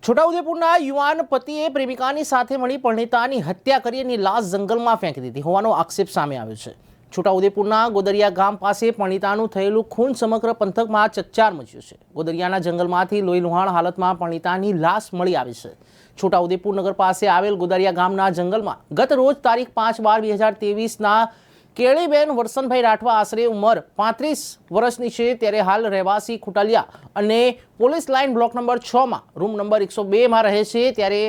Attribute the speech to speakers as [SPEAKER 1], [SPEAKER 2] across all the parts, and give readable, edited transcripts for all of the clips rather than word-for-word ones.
[SPEAKER 1] છોટાઉદેપુરના યુવાન પતિએ પ્રેમિકાની સાથે મળી પરિણીતાની હત્યા કરી અને લાશ જંગલમાં ફેંકી દીધી હોવાનો આક્ષેપ સામે આવ્યો છે। છોટાઉદેપુરના ગોદરિયા ગામ પાસે પરિણીતાનું થયેલું ખૂન સમગ્ર પંથકમાં ચકચાર મચ્યું છે। ગોદરિયાના જંગલમાંથી લોહી લુહાણ હાલતમાં પરિણીતાની લાશ મળી આવી છે। છોટાઉદેપુર નગર પાસે આવેલ ગોદરિયા ગામના જંગલમાં ગત રોજ તારીખ 5/12/2023ના કેળીબેન વરસનભાઈ રાઠવા આશરે ઉંમર 35 વર્ષની છે, ત્યારે હાલ રહેવાસી ખુટાલિયા અને પોલીસ લાઇન બ્લોક નંબર 6માં રૂમ નંબર 102માં રહે છે। ત્યારે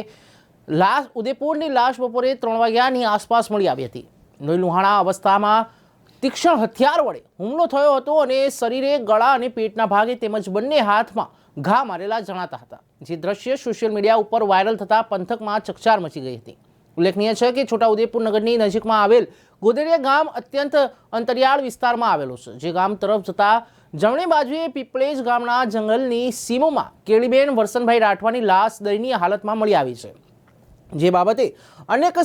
[SPEAKER 1] લાશ ઉદેપુરની લાશ બપોરે 3 વાગ્યાની આસપાસ મળી આવી હતી। લોહી લુહાણા અવસ્થામાં તીક્ષ્ણ હથિયાર વડે હુમલો થયો હતો અને શરીરે ગળા અને પેટના ભાગે તેમજ બંને હાથમાં ઘા મારેલા જણાતા હતા, જે દ્રશ્ય સોશિયલ મીડિયા ઉપર વાયરલ થતા પંથકમાં ચકચાર મચી ગઈ હતી। ઉલ્લેખનીય છે કે છોટાઉદેપુર નગરની નજીકમાં આવેલ ગોદરિયા ગામ અત્યંત અંતરિયાળ વિસ્તારમાં આવેલું છે, જે ગામ તરફ જતા જમણી બાજુએ પીપળેજ ગામના જંગલની સીમોમાં કેળીબેન વરસનભાઈ રાઠવાની લાશ દયનીય હાલતમાં મળી આવી છે, જે બાબતે અનેક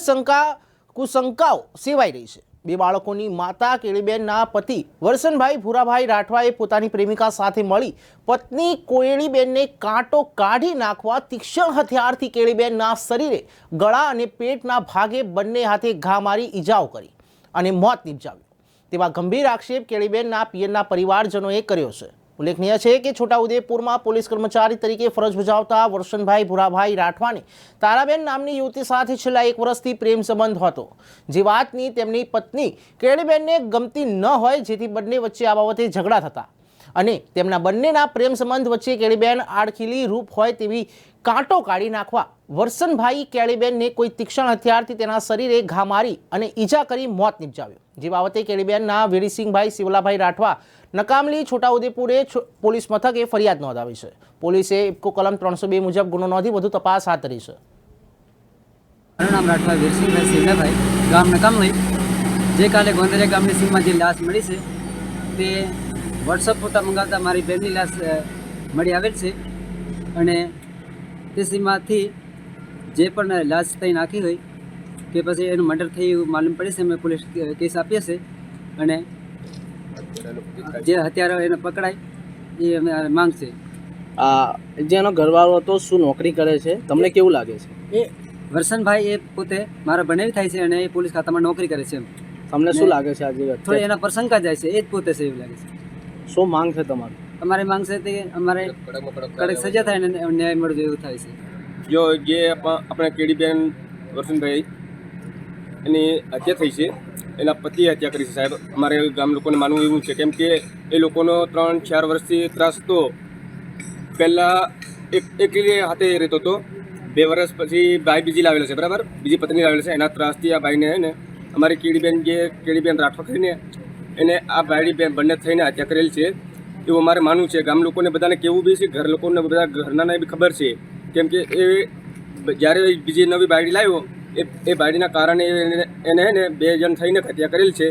[SPEAKER 1] કુશંકાઓ સેવાઈ રહી છે। બે બાળકોની માતા કેળીબેનના પતિ વરસનભાઈ ભૂરાભાઈ રાઠવાએ પોતાની પ્રેમિકા સાથે મળી પત્ની કેળીબેનને કાંટો કાઢી નાખવા તીક્ષ્ણ હથિયારથી કેળીબેનના શરીરે ગળા અને પેટના ભાગે બંને હાથે ઘા મારી ઈજાઓ કરી અને મોત નિપજાવ્યું તેવા ગંભીર આક્ષેપ કેળીબેનના પિયરના પરિવારજનોએ કર્યો છે। ઉલ્લેખનીય છે કે છોટાઉદેપુરમાં પોલીસ કર્મચારી તરીકે ફરજ બજાવતા વરસનભાઈ ભૂરાભાઈ રાઠવાને તારાબેન નામની યુવતી સાથે છેલ્લા 1 વર્ષથી પ્રેમ સંબંધ હતો, જે વાતની તેમની પત્ની કેળીબેનને ગમતી ન હોય, જેથી બંને વચ્ચે આ બાબતે ઝઘડા થતા અને તેમના બંનેના પ્રેમ સંબંધ વચ્ચે કેળીબેન આડખીલી રૂપ હોય તેવી કાંટો કાઢી નાખવા વરસનભાઈ કેળીબેનને કોઈ તીક્ષ્ણ હથિયારથી તેના શરીરે ઘા મારી અને ઈજા કરી મોત નિપજાવ્યું, જે બાબતે કેળીબેનના વેરીસિંહભાઈ શિવલાભાઈ રાઠવા નકામલી છોટાઉદેપુરે પોલીસ મથકે ફરિયાદ નોંધાવી છે। પોલીસે ઇફકો કલમ 302 મુજબ ગુનો નોંધી વધુ તપાસ હાથ ધરી છે।
[SPEAKER 2] મારું નામ રાઠવા વેરસિંહભાઈ શિવલાભાઈ, ગામ નકામલી। જે કાલે ગોંદરિયા ગામની સીમમાં જે લાશ મળી છે તે વોટ્સઅપ ફોટા મંગાવતા મારી બહેનની લાશ મળી આવેલ છે અને તે સીમમાંથી જે પણ લાશ ત્યાં નાખી હોય કે પછી એનું મર્ડર થયું માલુમ પડે છે, અમે પોલીસ કેસ આપીએ છીએ અને જે હત્યારો એને પકડાય એ અમે માંગ છે।
[SPEAKER 3] જેનો ઘરવાળો હતો શું નોકરી કરે છે, તમને કેવું લાગે છે?
[SPEAKER 2] એ વરસનભાઈ એ પોતે મારા બનાવી થાય છે અને એ પોલીસ ખાતામાં નોકરી કરે છે।
[SPEAKER 3] તમને શું લાગે છે આજે
[SPEAKER 2] થોડી એના પર શંકા જાય છે, એ જ પોતે છે એવું લાગે છે।
[SPEAKER 3] શું માંગ છે તમારી?
[SPEAKER 2] અમારી માંગ છે તે અમારે કડક સજા થાય ને ન્યાય મળે એવું થાય છે।
[SPEAKER 4] જો જે આપણા કેળીબેન વરસનભાઈ એની હત્યા થઈ છે, એના પતિએ હત્યા કરી છે સાહેબ। અમારે ગામ લોકોને માનવું એવું છે, કેમ કે એ લોકોનો 3-4 વર્ષથી ત્રાસ હતો। પહેલાં એકલી હાથે રહેતો હતો, 2 વર્ષ પછી ભાઈ બીજી લાવેલો છે, બરાબર, બીજી પત્ની લાવેલો છે। એના ત્રાસથી આ ભાઈને ને અમારી કેળીબેન રાઠવા કરીને એને આ ભાઈ બેન બંને થઈને હત્યા કરેલ છે એવું અમારે માનવું છે। ગામ લોકોને બધાને કેવું બી છે, ઘર લોકોને બધા ઘરનાને બી ખબર છે, કેમ કે એ જ્યારે બીજી નવી બાયડી લાવ્યો એ બાયડીના કારણે એને 2 જણ થઈને હત્યા કરેલ છે।